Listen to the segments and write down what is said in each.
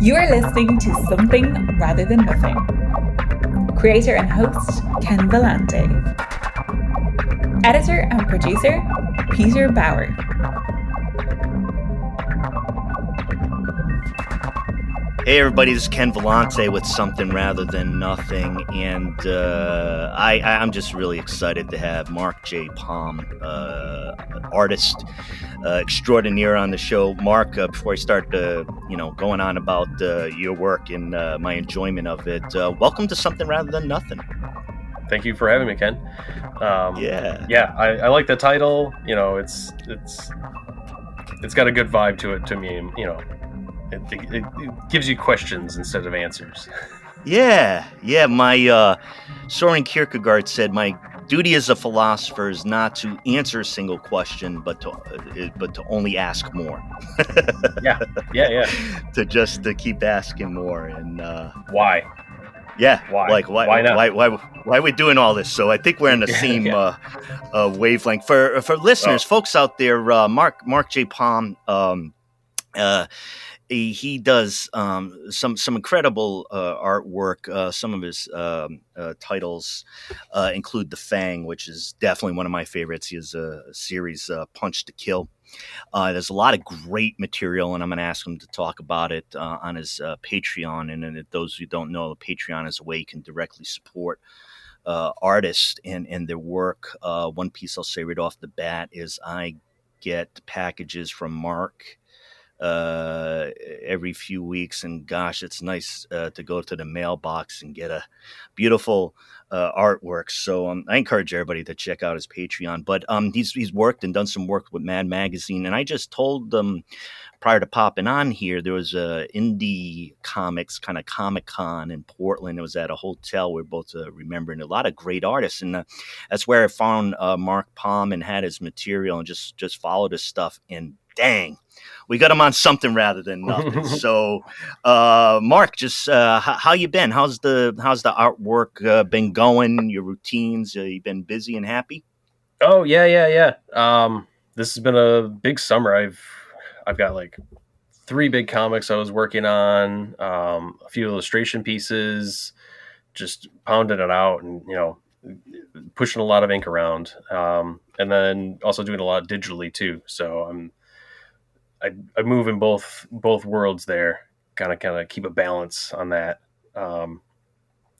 You are listening to Something Rather Than Nothing. Creator and host, Ken Vellante. Editor and producer, Peter Bauer. Hey everybody, this is Ken Vellante with Something Rather Than Nothing, and I'm just really excited to have Marc J Palm, artist extraordinaire on the show. Marc, before I start going on about your work and my enjoyment of it, welcome to Something Rather Than Nothing. Thank you for having me, Ken. I like the title. You know, it's got a good vibe to it to me. You know, it gives you questions instead of answers. Yeah. My Soren Kierkegaard said, "My duty as a philosopher is not to answer a single question, but to only ask more." Yeah. To keep asking more, and why? Yeah, why? Like why not? Why are we doing all this? So I think we're in the same wavelength. For listeners, folks out there, Marc J Palm, he does some incredible artwork. Some of his titles include the Fang, which is definitely one of my favorites. He has a series, Punch to Kill. There's a lot of great material, and I'm going to ask him to talk about it on his Patreon. And those who don't know, Patreon is a way you can directly support artists and their work. One piece I'll say right off the bat is I get packages from Marc every few weeks, and gosh, it's nice to go to the mailbox and get a beautiful artwork. So I encourage everybody to check out his Patreon. But he's worked and done some work with Mad Magazine, and I just told them prior to popping on here, there was a indie comics kind of Comic-Con in Portland. It was at a hotel. We're both remembering a lot of great artists, and that's where I found Marc Palm and had his material and just followed his stuff. And dang, we got him on Something Rather Than Nothing. So, Marc, just how you been? How's the artwork been going? Your routines? You been busy and happy? Oh yeah. This has been a big summer. I've got like 3 big comics I was working on, a few illustration pieces, just pounding it out, and pushing a lot of ink around, and then also doing a lot digitally too. So I move in both worlds there, kind of keep a balance on that.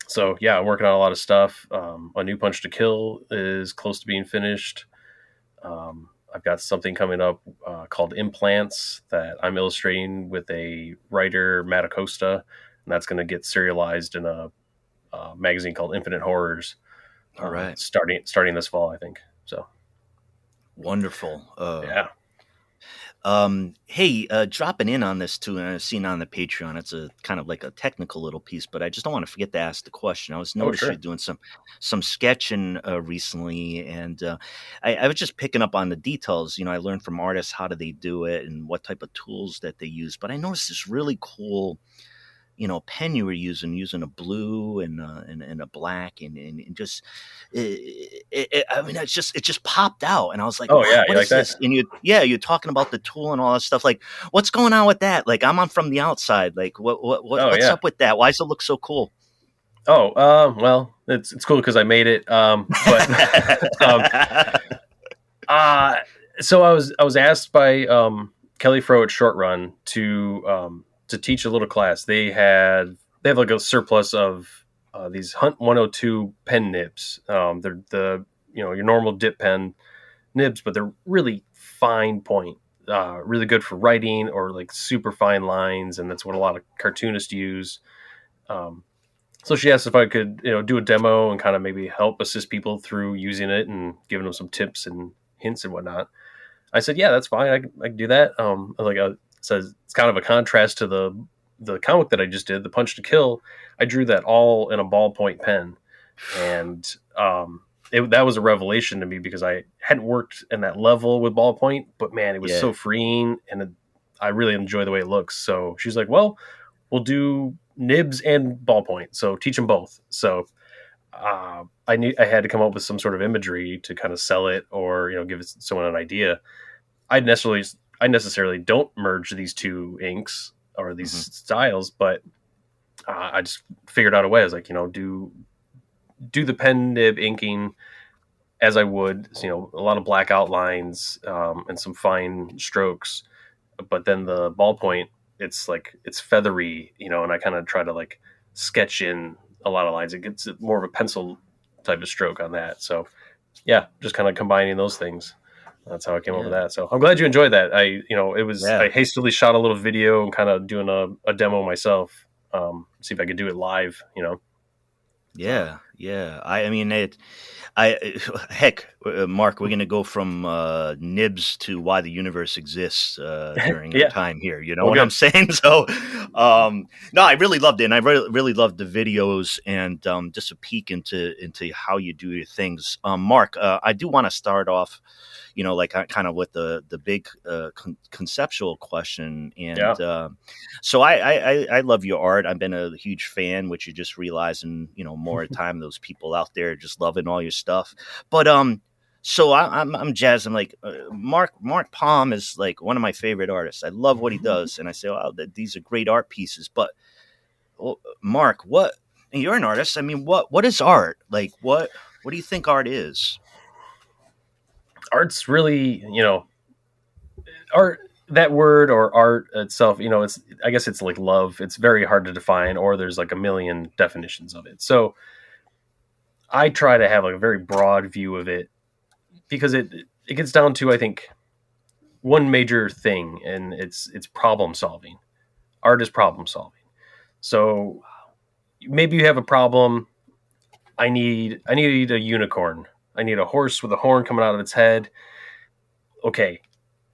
So yeah, I'm working on a lot of stuff. A new Punch to Kill is close to being finished. I've got something coming up called Implants that I'm illustrating with a writer, Matt Acosta, and that's going to get serialized in a magazine called Infinite Horrors. All right, starting this fall, I think. So wonderful. Yeah. Hey, dropping in on this too, and I've seen on the Patreon, it's a kind of like a technical little piece, but I just don't want to forget to ask the question. I was noticing you doing some sketching recently, and I was just picking up on the details. I learned from artists how do they do it and what type of tools that they use, but I noticed this really cool pen you were using a blue and a black, and just it just popped out, and I was like, oh yeah, what is this? And you're talking about the tool and all that stuff. Like, what's going on with that? Like, I'm on from the outside. Like, what's up with that? Why does it look so cool? Well, it's cool because I made it. So I was asked by Kelly Fro at Short Run to teach a little class. They have like a surplus of these Hunt 102 pen nibs. They're the your normal dip pen nibs, but they're really fine point, really good for writing or like super fine lines, and that's what a lot of cartoonists use. So she asked if I could do a demo and kind of maybe help assist people through using it and giving them some tips and hints and whatnot. I said, yeah, that's fine. I can do that. So it's kind of a contrast to the comic that I just did, the Punch to Kill. I drew that all in a ballpoint pen, and that was a revelation to me because I hadn't worked in that level with ballpoint. But man, it was so freeing, and I really enjoy the way it looks. So she's like, "Well, we'll do nibs and ballpoint, so teach them both." So I knew I had to come up with some sort of imagery to kind of sell it or give someone an idea. I necessarily don't merge these two inks. or these styles, but I just figured out a way. I was like, do the pen nib inking as I would, a lot of black outlines, and some fine strokes, but then the ballpoint, it's feathery, and I kind of try to like sketch in a lot of lines. It gets more of a pencil type of stroke on that. So yeah, just kind of combining those things. That's how I came up with that. So I'm glad you enjoyed that. I hastily shot a little video and kind of doing a demo myself. See if I could do it live, Yeah. I mean, heck, Mark, we're going to go from nibs to why the universe exists during our time here. You know what I'm saying? So, no, I really loved it. And I really loved the videos and just a peek into how you do your things. Mark, I do want to start off, like kind of with the big conceptual question. And so I love your art. I've been a huge fan, which you just realizing, more time, those people out there just loving all your stuff. But so I'm jazzed. I'm like, Marc Palm is like one of my favorite artists. I love what he does. And I say, wow, these are great art pieces. But Mark, you're an artist. I mean, what is art? Like, what do you think art is? Art's really, art, that word or art itself, I guess it's like love. It's very hard to define, or there's like a million definitions of it. So I try to have like a very broad view of it, because it gets down to, I think, one major thing, and it's problem solving. Art is problem solving. So maybe you have a problem. I need a unicorn. I need a horse with a horn coming out of its head. Okay,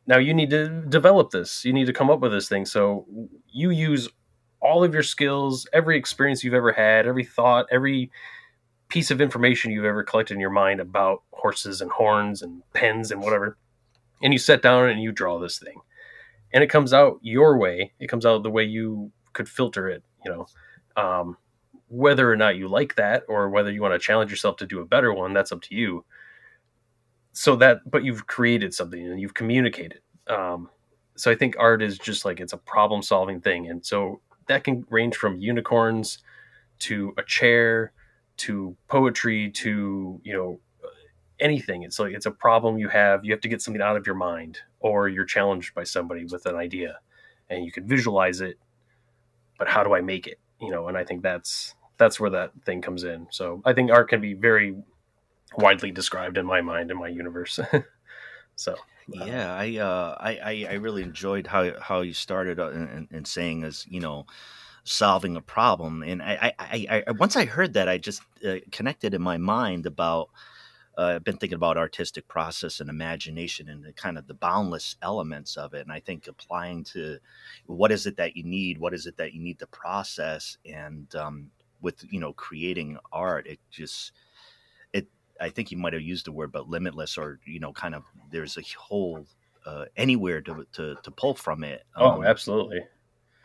now you need to develop this. You need to come up with this thing. So you use all of your skills, every experience you've ever had, every thought, every piece of information you've ever collected in your mind about horses and horns and pens and whatever, and you sit down and you draw this thing. And it comes out your way. It comes out the way you could filter it, whether or not you like that, or whether you want to challenge yourself to do a better one, that's up to you. But you've created something and you've communicated. So I think art is just like, it's a problem solving thing. And so that can range from unicorns to a chair, to poetry, to, anything. It's like, it's a problem you have to get something out of your mind, or you're challenged by somebody with an idea and you can visualize it, but how do I make it? And I think that's where that thing comes in. So I think art can be very widely described in my mind, in my universe. So yeah, I really enjoyed how you started in saying as solving a problem, and I once I heard that, I just connected in my mind about I've been thinking about artistic process and imagination and the kind of the boundless elements of it, and I think applying to what is it that you need to process, and with creating art, I think you might have used the word, but limitless, or kind of there's a whole anywhere to pull from it. Absolutely.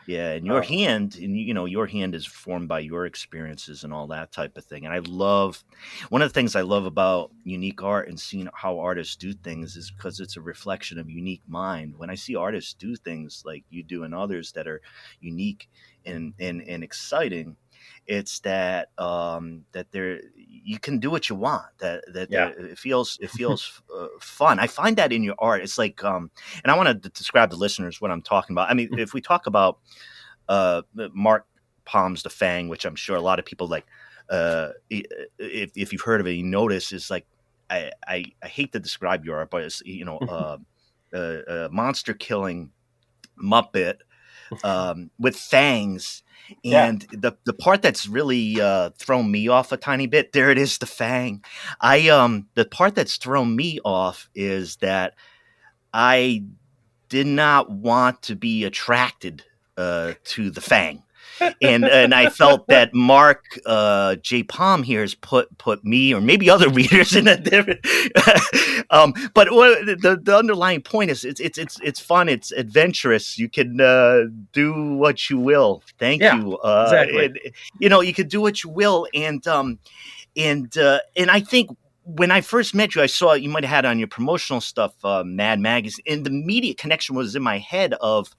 Yeah, and your hand, and your hand is formed by your experiences and all that type of thing. And I love, one of the things I love about unique art and seeing how artists do things is because it's a reflection of unique mind. When I see artists do things like you do and others that are unique and exciting, it's that you can do what you want. It feels fun. I find that in your art. It's like, and I want to describe to listeners what I'm talking about. I mean, if we talk about Marc Palm's The Fang, which I'm sure a lot of people like, if you've heard of it, you notice, is like, I hate to describe your art, but it's a monster killing Muppet with fangs. And the part that's really thrown me off a tiny bit, there it is, the Fang. The part that's thrown me off is that I did not want to be attracted to the Fang. And I felt that Marc J Palm here has put me, or maybe other readers, in a different. But the underlying point is it's fun, it's adventurous. You can do what you will. Thank you. Exactly. You can do what you will, and I think when I first met you, I saw you might have had on your promotional stuff, Mad Magazine, and the immediate connection was in my head of,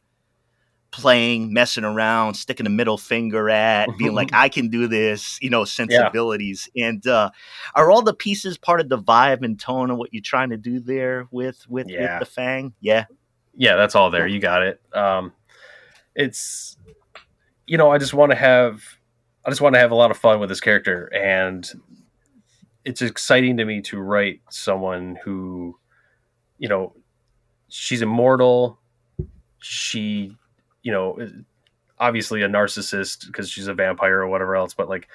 playing, messing around, sticking a middle finger at, being like, I can do this, sensibilities. And are all the pieces part of the vibe and tone of what you're trying to do there with the Fang? Yeah. Yeah, that's all there. You got it. It's, I just want to have a lot of fun with this character, and it's exciting to me to write someone who, she's immortal. She, obviously a narcissist because she's a vampire or whatever else, but like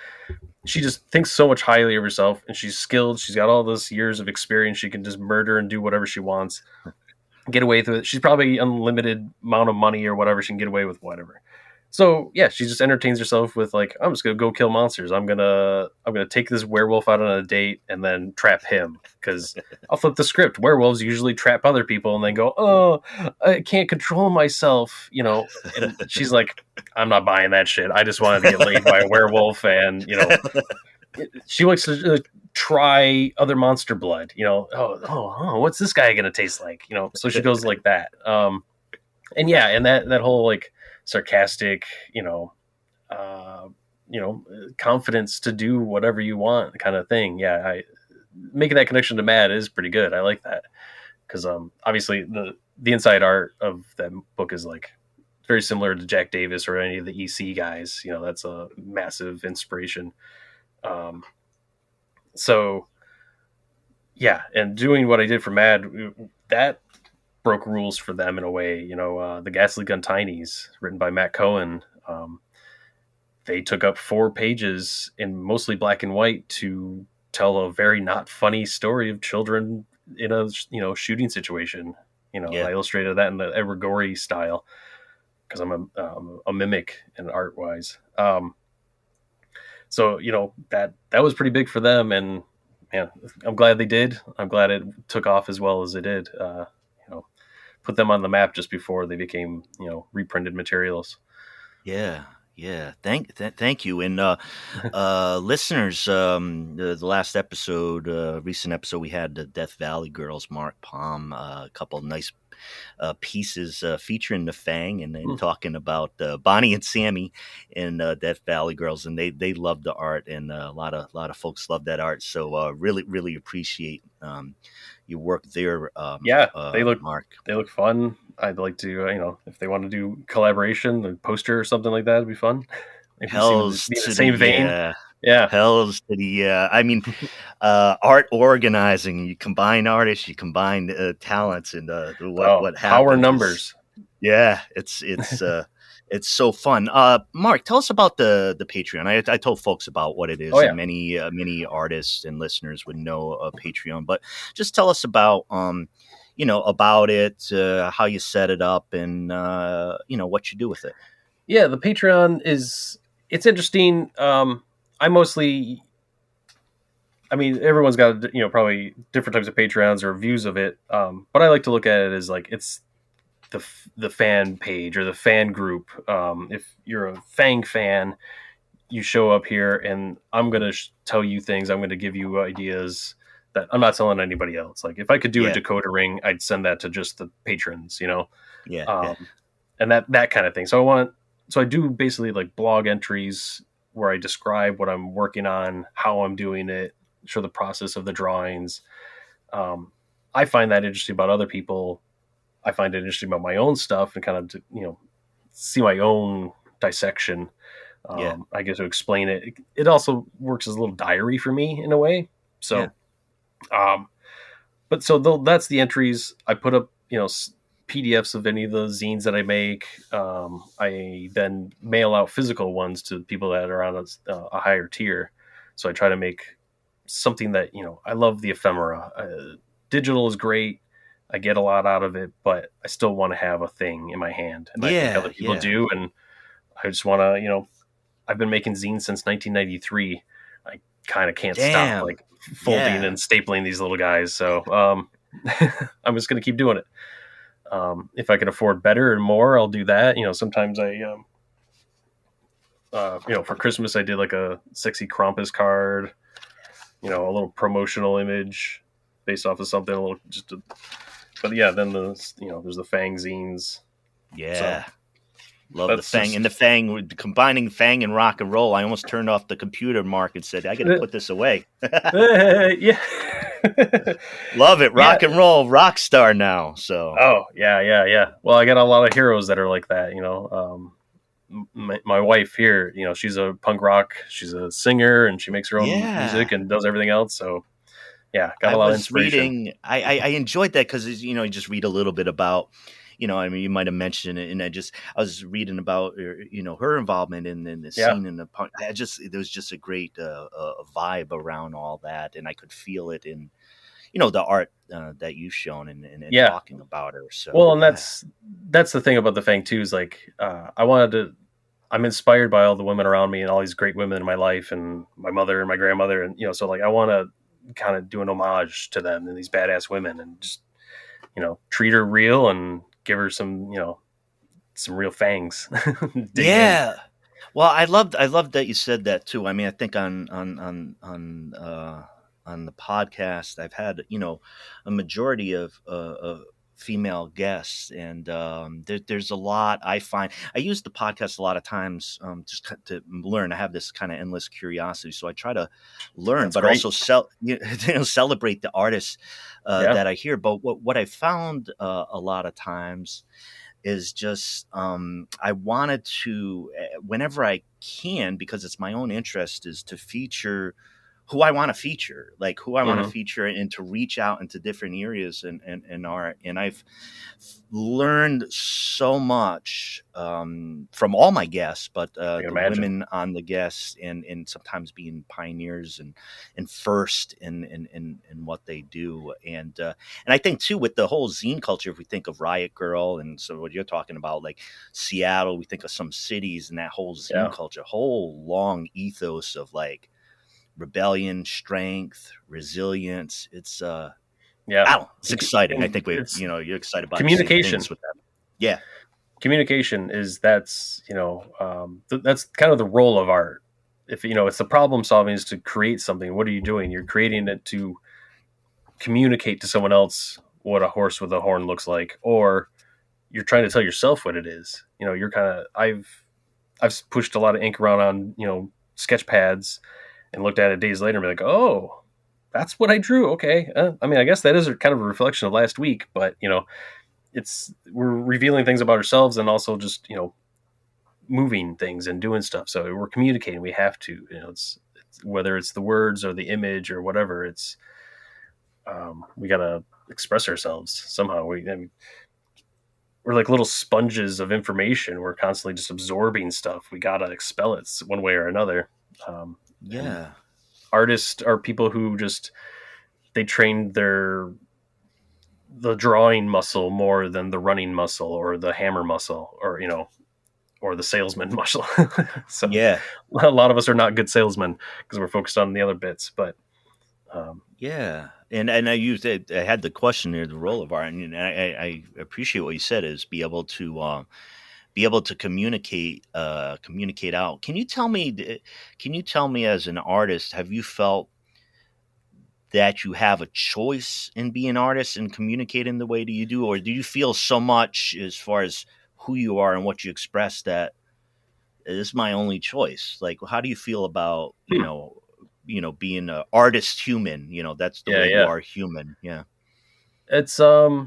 she just thinks so much highly of herself, and she's skilled. She's got all those years of experience. She can just murder and do whatever she wants, get away with it. She's probably unlimited amount of money or whatever. She can get away with whatever. So yeah, she just entertains herself with like, I'm just gonna go kill monsters. I'm gonna take this werewolf out on a date and then trap him, because I'll flip the script. Werewolves usually trap other people and then go, oh, I can't control myself, And she's like, I'm not buying that shit. I just wanted to get laid by a werewolf, and she likes to try other monster blood. What's this guy gonna taste like? So she goes like that. And yeah, and that whole like sarcastic, confidence to do whatever you want kind of thing. Yeah, making that connection to Mad is pretty good. I like that because obviously the inside art of that book is like very similar to Jack Davis or any of the EC guys. That's a massive inspiration. So yeah, and doing what I did for Mad, that broke rules for them in a way. The Ghastly Gun Tinies, written by Matt Cohen, they took up 4 pages in mostly black and white to tell a very not funny story of children in a shooting situation. I illustrated that in the Edward Gorey style because I'm a mimic in art wise. So that was pretty big for them, and man, I'm glad they did. I'm glad it took off as well as it did. Put them on the map just before they became, reprinted materials. Yeah. Thank you. And listeners, the last episode, recent episode, we had the Death Valley Girls, Marc Palm, a couple of nice pieces featuring the Fang, and then talking about Bonnie and Sammy in Death Valley Girls, and they love the art, and a lot of folks love that art. So really appreciate your work there. They look Mark. They look fun. I'd like to, if they want to do collaboration, a poster or something like that would be fun. Hell's in the same vein. Yeah. Hell's to the, I mean, art organizing, you combine artists, you combine talents, and what happens. Power numbers. Yeah. It's so fun. Mark, tell us about the Patreon. I told folks about what it is. And many artists and listeners would know Patreon, but just tell us about, about it, how you set it up, and, what you do with it. Yeah, the Patreon it's interesting. Everyone's got, probably different types of Patreons or views of it. But I like to look at it as like, it's the fan page or the fan group. If you're a Fang fan, you show up here and I'm going to tell you things. I'm going to give you ideas that I'm not telling anybody else. Like if I could do a Dakota ring, I'd send that to just the patrons, and that kind of thing. So I do basically like blog entries where I describe what I'm working on, how I'm doing it, show the process of the drawings. I find that interesting about other people. I find it interesting about my own stuff and kind of, see my own dissection. I get to explain it. It also works as a little diary for me in a way. So, that's the entries. I put up, PDFs of any of the zines that I make. I then mail out physical ones to people that are on a higher tier. So I try to make something that, I love the ephemera. Digital is great. I get a lot out of it, but I still want to have a thing in my hand. And I think other people do. And I just want to, I've been making zines since 1993. I kind of can't stop like folding and stapling these little guys. So I'm just going to keep doing it. If I can afford better and more, I'll do that. Sometimes I, for Christmas, I did like a sexy Krampus card, a little promotional image based off of something, then there's the Fang zines. Yeah. So Love the Fang. And the Fang, combining Fang and rock and roll. I almost turned off the computer, Mark, and said, I got to put this away. Yeah. Love it. Rock and roll, rock star now. So. Oh, yeah. Well, I got a lot of heroes that are like that, my wife here, she's a punk rock. She's a singer, and she makes her own music and does everything else. So, yeah, got a lot of inspiration. I enjoyed that because, you just read a little bit about, you might have mentioned it, and I was reading about, her involvement in the scene in the punk. There was just a great vibe around all that, and I could feel it in, the art that you've shown and talking about her. So, well, and that's the thing about the Fang too, is like, I'm inspired by all the women around me and all these great women in my life, and my mother and my grandmother. And, so like, I want to kind of do an homage to them and these badass women, and just, treat her real and give her some, some real fangs. Yeah. Well, I loved that you said that too. I mean, I think on the podcast, I've had, a majority of female guests, and there's a lot I find. I use the podcast a lot of times just to learn. I have this kind of endless curiosity, so I try to learn, but also celebrate the artists that I hear. But what I found a lot of times is just I wanted to, whenever I can, because it's my own interest, is to feature who I want to feature, and to reach out into different areas and art. And I've learned so much from all my guests, but the women on the guests, and sometimes being pioneers and first in what they do. And I think too, with the whole zine culture, if we think of Riot Girl, and so what you're talking about, like Seattle, we think of some cities and that whole zine culture, whole long ethos of like rebellion, strength, resilience. It's it's exciting. I think you're excited about communication with that. Yeah. Communication that's kind of the role of art. If it's the problem solving is to create something, what are you doing? You're creating it to communicate to someone else what a horse with a horn looks like, or you're trying to tell yourself what it is. You're kind of, I've pushed a lot of ink around on, sketch pads, and looked at it days later and be like, oh, that's what I drew. Okay. I mean, I guess that is kind of a reflection of last week, but we're revealing things about ourselves, and also just, moving things and doing stuff. So we're communicating. We have to, it's whether it's the words or the image or whatever, it's, we got to express ourselves somehow. We're like little sponges of information. We're constantly just absorbing stuff. We got to expel it one way or another. Artists are people who just, they train the drawing muscle more than the running muscle or the hammer muscle, or or the salesman muscle. So a lot of us are not good salesmen because we're focused on the other bits. But and I used it. I had the question there, the role of art, and I appreciate what you said, is be able to communicate out. Can you tell me as an artist, have you felt that you have a choice in being an artist and communicating the way that you do, or do you feel so much as far as who you are and what you express that this is my only choice? Like, how do you feel about being an artist human? That's the way you are human. Yeah. It's I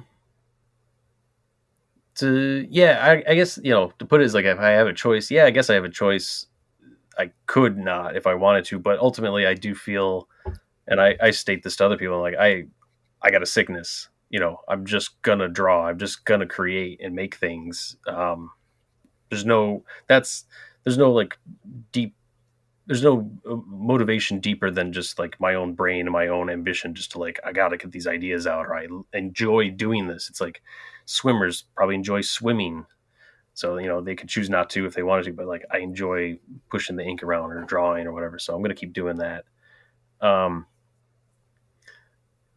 guess, to put it as like, if I have a choice, I guess I have a choice. I could not if I wanted to, but ultimately I do feel, and I state this to other people, like I got a sickness, I'm just gonna draw. I'm just gonna create and make things. There's no motivation deeper than just like my own brain and my own ambition, just to like, I gotta get these ideas out, or I enjoy doing this. It's like swimmers probably enjoy swimming, so they could choose not to if they wanted to, but like, I enjoy pushing the ink around or drawing or whatever, so I'm gonna keep doing that.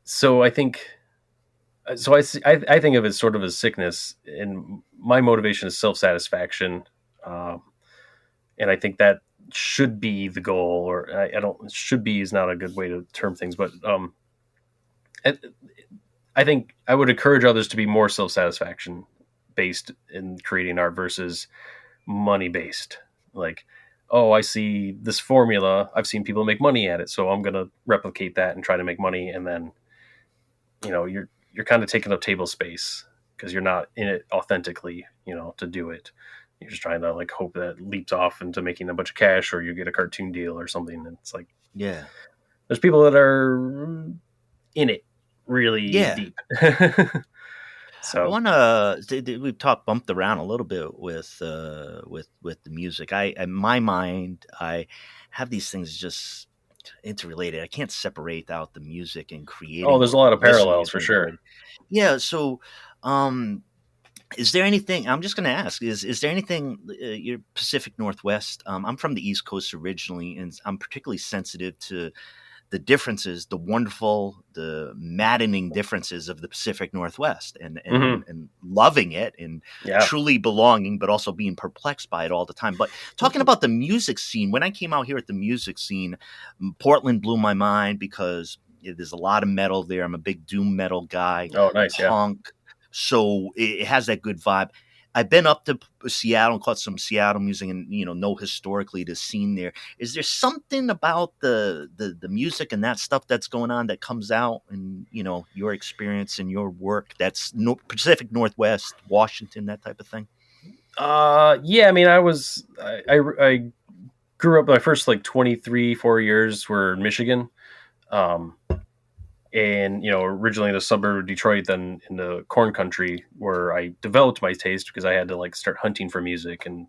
So I think I think of it sort of as sickness, and my motivation is self-satisfaction, and I think that should be the goal, or I don't, should be is not a good way to term things, but I think I would encourage others to be more self-satisfaction based in creating art versus money based. Like, oh, I see this formula. I've seen people make money at it, so I'm gonna replicate that and try to make money. And then, you're kind of taking up table space because you're not in it authentically, to do it. You're just trying to like hope that it leaps off into making a bunch of cash, or you get a cartoon deal or something. And it's like, Yeah. there's people that are in it really deep. So I want to. We've bumped around a little bit with the music. In my mind, I have these things just interrelated. I can't separate out the music and creating. there's a or lot of listening parallels to for it sure. already. Yeah. So, is there anything? I'm just going to ask. Is there anything? You're Pacific Northwest. I'm from the East Coast originally, and I'm particularly sensitive to the differences, the wonderful, the maddening differences of the Pacific Northwest, and loving it and truly belonging, but also being perplexed by it all the time. But talking about the music scene, when I came out here at the music scene, Portland blew my mind because there's a lot of metal there. I'm a big doom metal guy. Oh, nice. Punk. So it has that good vibe. I've been up to Seattle and caught some Seattle music, and know historically the scene there. Is there something about the music and that stuff that's going on that comes out in your experience and your work that's Pacific Northwest, Washington, that type of thing? Yeah. I mean, I grew up. My first 4 years were in Michigan. And originally in a suburb of Detroit, then in the corn country, where I developed my taste because I had to start hunting for music, and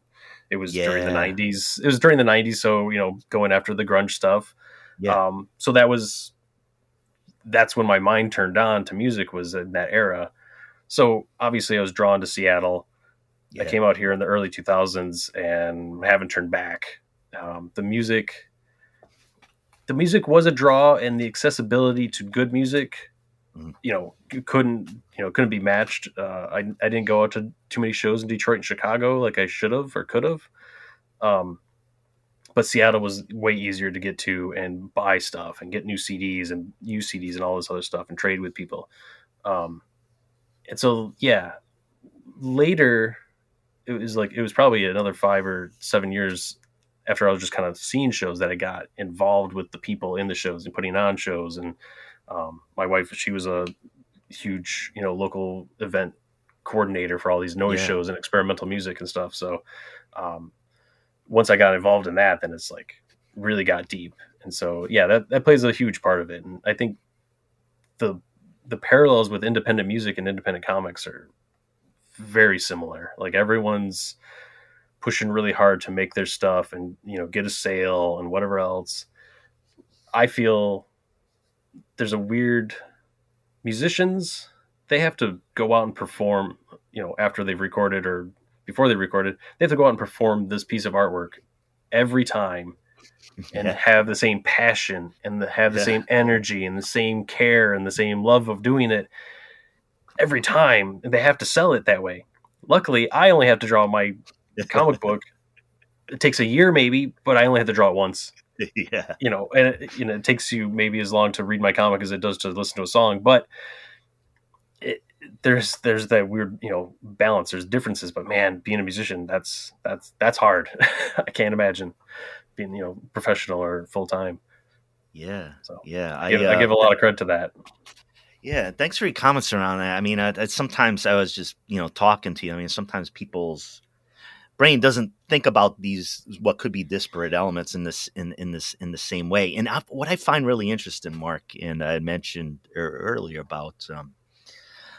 it was during the '90s. It was during the '90s, so going after the grunge stuff. Yeah. So that's when my mind turned on to music, was in that era. So obviously I was drawn to Seattle. I came out here in the early 2000s and haven't turned back. The music was a draw, and the accessibility to good music, couldn't be matched. I didn't go out to too many shows in Detroit and Chicago like I should have or could have. But Seattle was way easier to get to and buy stuff and get new CDs and use CDs and all this other stuff and trade with people. And so, later it was probably another 5 or 7 years after I was just kind of seeing shows that I got involved with the people in the shows and putting on shows. And my wife, she was a huge, local event coordinator for all these noise shows and experimental music and stuff. So once I got involved in that, then it's really got deep. And so, that plays a huge part of it. And I think the parallels with independent music and independent comics are very similar. Everyone's pushing really hard to make their stuff and get a sale and whatever else. I feel there's a weird musicians, they have to go out and perform after they've recorded or before they recorded. They have to go out and perform this piece of artwork every time and have the same passion and have the same energy and the same care and the same love of doing it every time. And they have to sell it that way. Luckily, I only have to draw my comic book. It takes a year maybe, but I only have to draw it once. Yeah. And it takes you maybe as long to read my comic as it does to listen to a song, but there's that weird, balance. There's differences, but man, being a musician, that's hard. I can't imagine being, professional or full time. Yeah. So I give a lot of credit to that. Yeah. Thanks for your comments around that. I mean, sometimes I was just, talking to you. I mean, sometimes people's brain doesn't think about these, what could be disparate elements in the same way. And what I find really interesting, Mark, and I had mentioned earlier about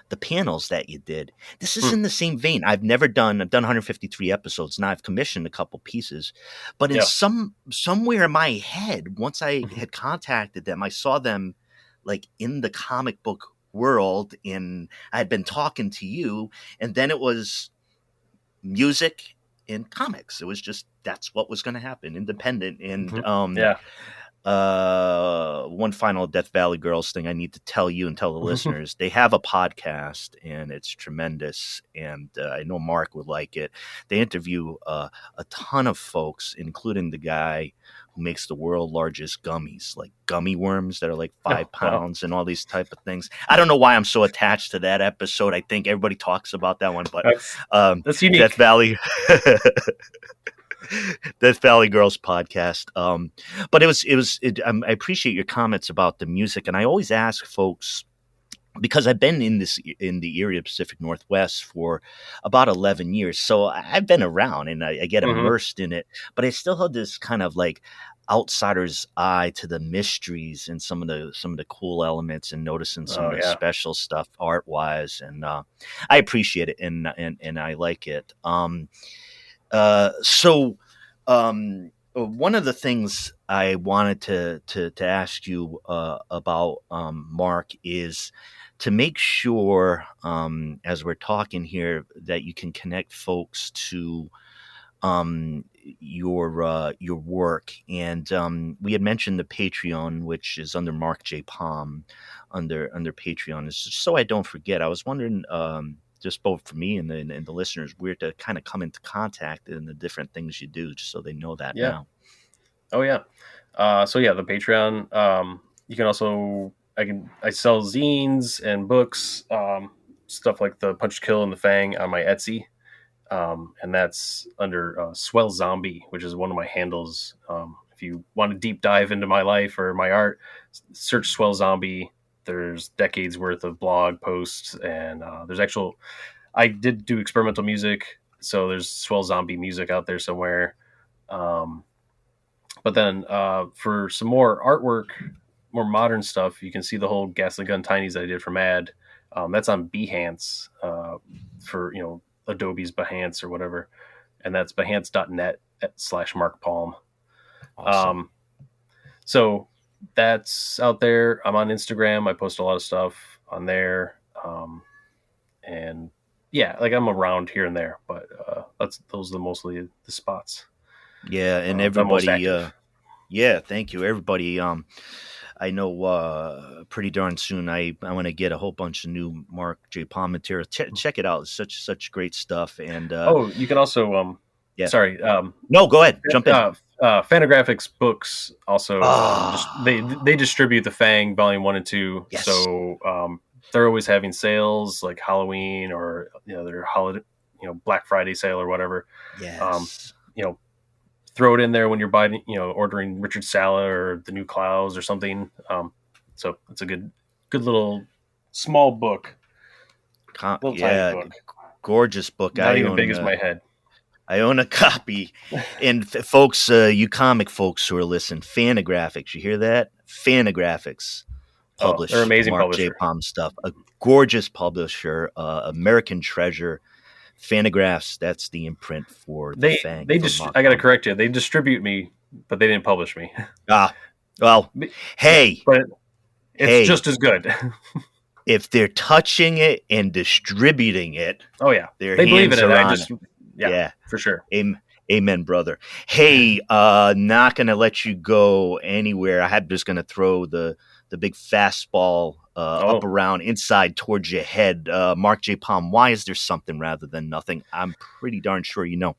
the panels that you did. This is in the same vein. I've done 153 episodes. Now I've commissioned a couple pieces, but in somewhere in my head, once I had contacted them, I saw them in the comic book world, and I had been talking to you, and then it was music and comics. It was just, that's what was going to happen, independent. And one final Death Valley Girls thing I need to tell you and tell the listeners. They have a podcast, and it's tremendous, and I know Mark would like it. They interview a ton of folks, including the guy who makes the world's largest gummies, like gummy worms that are like 5 pounds and all these type of things. I don't know why I'm so attached to that episode. I think everybody talks about that one, but that's unique. Death Valley. Death Valley Girls podcast. But I appreciate your comments about the music, and I always ask folks, because I've been in the area of Pacific Northwest for about 11 years, so I've been around and I get immersed in it, but I still have this kind of like outsider's eye to the mysteries and some of the cool elements, and noticing some of the special stuff art wise, and I appreciate it, and I like it. So one of the things I wanted to ask you about, Mark, is to make sure, as we're talking here, that you can connect folks to your work. And we had mentioned the Patreon, which is under Marc J Palm, under Patreon. It's just so I don't forget. I was wondering, just both for me and the listeners, where to kind of come into contact and the different things you do, just so they know that now. Oh yeah. So yeah, the Patreon. You can also I sell zines and books, stuff like the Punch Kill and the Fang on my Etsy, and that's under Swell Zombie, which is one of my handles. If you want to deep dive into my life or my art, search Swell Zombie. There's decades worth of blog posts, and I did do experimental music, so there's Swell Zombie music out there somewhere. But then for some more artwork, more modern stuff, you can see the whole Ghastly Gun Tinies that I did for Mad. That's on Behance, for Adobe's Behance or whatever, and that's behance.net/Marc Palm. Awesome. So that's out there. I'm on Instagram. I post a lot of stuff on there. And yeah, like I'm around here and there, but those are mostly the spots. Yeah, and everybody, thank you, everybody. I know pretty darn soon I want to get a whole bunch of new Marc J Palm material. Check it out; it's such great stuff. And you can also sorry, no, go ahead, jump in. Fantagraphics Books also they distribute the Fang Volume 1 and 2. Yes. So they're always having sales like Halloween or their holiday, Black Friday sale or whatever. Yes. Throw it in there when you're buying, ordering Richard Sala or the New Clouds or something. So it's a good little small book. Tiny book. Gorgeous book. Not even big as my head. I own a copy. And folks, you comic folks who are listening, Fantagraphics, you hear that? Fantagraphics published. They're amazing Marc publisher. J Palm stuff. A gorgeous publisher, American Treasure. Fantagraphs, that's the imprint for the Fang. I got to correct you. They distribute me, but they didn't publish me. Well, hey. But it's just as good. If they're touching it and distributing it, they believe in it. Yeah, for sure. Amen, brother. Hey, not going to let you go anywhere. I'm just going to throw the big fastball up around inside towards your head. Marc J Palm, why is there something rather than nothing? I'm pretty darn sure you know.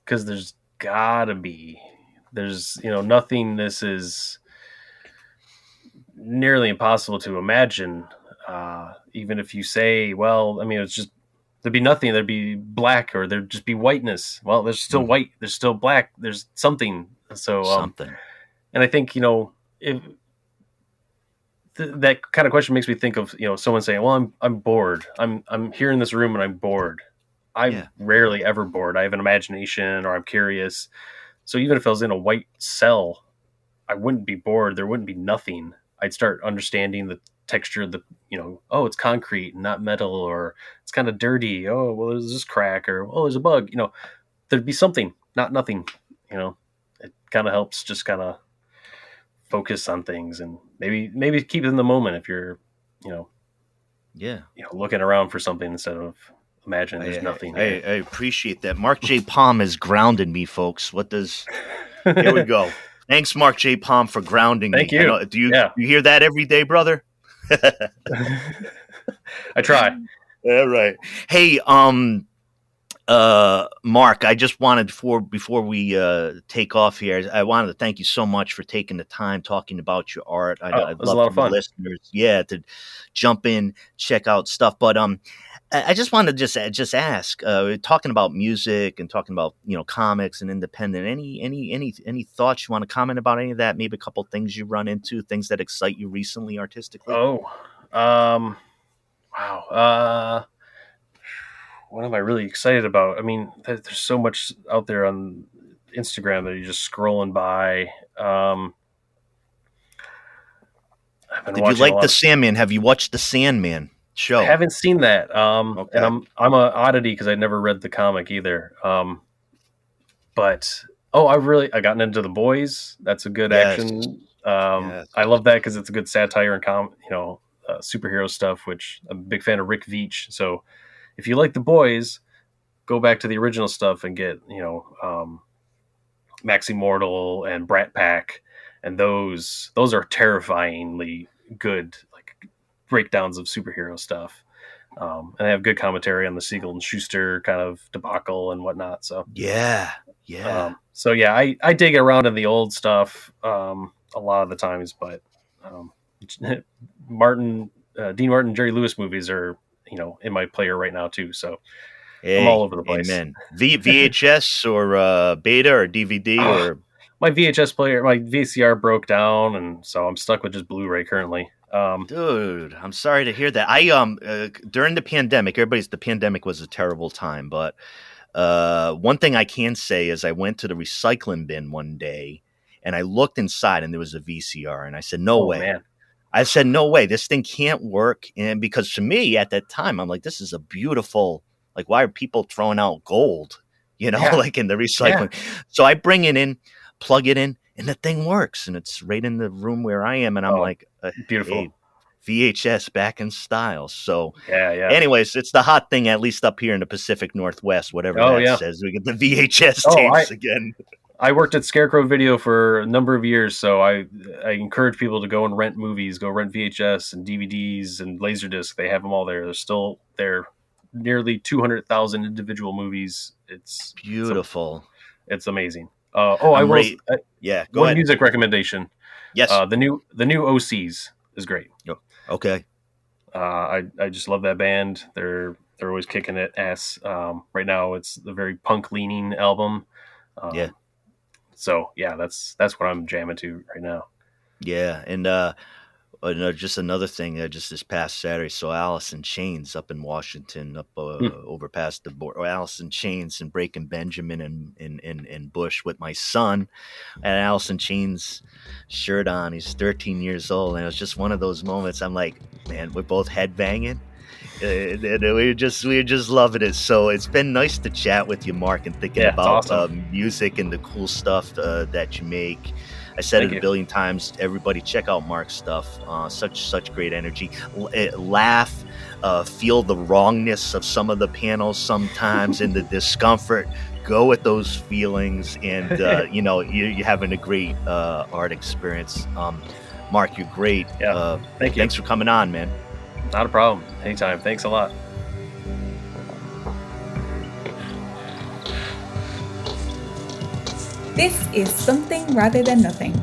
Because there's gotta be. There's nothing. This is nearly impossible to imagine. Even if you say, well, I mean, it's just there'd be nothing. There'd be black, or there'd just be whiteness. Well, there's still white. There's still black. There's something. So something. And I think if that kind of question makes me think of someone saying, "Well, I'm bored. I'm here in this room and I'm bored." I'm rarely ever bored. I have an imagination, or I'm curious. So even if I was in a white cell, I wouldn't be bored. There wouldn't be nothing. I'd start understanding the texture of the, it's concrete, not metal, or it's kind of dirty. Oh, well, there's this crack, or there's a bug. There'd be something, not nothing. It kind of helps just kind of focus on things, and maybe keep it in the moment if you're, looking around for something instead of imagine there's nothing here. I appreciate that. Marc J Palm has grounded me, folks. Here we go. Thanks, Marc J Palm, for grounding me. Thank you. Do you hear that every day, brother? I try. All right. Hey, Mark, I just wanted before we take off here, I wanted to thank you so much for taking the time talking about your art. I'd was a love lot of fun. Listeners, to jump in, check out stuff. But I just wanted to just ask, talking about music and talking about comics and independent. Any thoughts you want to comment about any of that? Maybe a couple things you run into, things that excite you recently artistically. Wow. What am I really excited about? I mean, there's so much out there on Instagram that you're just scrolling by. Did you like The Sandman? Have you watched The Sandman show? I haven't seen that. Okay. And I'm a oddity because I never read the comic either. But I gotten into The Boys. That's a good action. I love that because it's a good satire and superhero stuff, which I'm a big fan of Rick Veitch. So if you like The Boys, go back to the original stuff and get, Max Immortal and Brat Pack. And those are terrifyingly good, like breakdowns of superhero stuff. And they have good commentary on the Siegel and Schuster kind of debacle and whatnot. So yeah. I dig around in the old stuff a lot of the times, but Dean Martin, Jerry Lewis movies are in my player right now too. So I'm all over the place. Amen. VHS or beta or DVD or my VHS player, my VCR broke down, and so I'm stuck with just Blu-ray currently. Dude, I'm sorry to hear that. I during the pandemic, the pandemic was a terrible time, but one thing I can say is I went to the recycling bin one day and I looked inside and there was a VCR and I said, no way. Man. I said, no way, this thing can't work. And because to me at that time, I'm like, this is a beautiful, like, why are people throwing out gold, like in the recycling? Yeah. So I bring it in, plug it in, and the thing works. And it's right in the room where I am. And I'm like, beautiful. Hey, VHS back in style. So yeah. Anyways, it's the hot thing, at least up here in the Pacific Northwest, whatever says. We get the VHS tapes again. I worked at Scarecrow Video for a number of years, so I encourage people to go and rent movies, go rent VHS and DVDs and Laserdisc. They have them all there. They're still there. Nearly 200,000 individual movies. It's beautiful. It's amazing. Go ahead. Music recommendation. Yes. The new OCs is great. Oh, okay. I just love that band. They're always kicking it ass. Right now it's the very punk leaning album. So yeah, that's what I'm jamming to right now. Yeah, and just another thing. Just this past Saturday, so Alice in Chains up in Washington, up over past the border. Alice in Chains and Breaking Benjamin and Bush with my son, and Alice in Chains shirt on. He's 13 years old, and it was just one of those moments. I'm like, man, we're both headbanging. And we're just loving it. So it's been nice to chat with you, Mark, and thinking about awesome. Music and the cool stuff that you make. I said it a billion times. Everybody, check out Mark's stuff. Such great energy. Laugh, feel the wrongness of some of the panels sometimes, and the discomfort. Go with those feelings, and you're having a great art experience. Mark, you're great. Yeah. Thank you. Thanks for coming on, man. Not a problem. Anytime. Thanks a lot. This is Something Rather Than Nothing.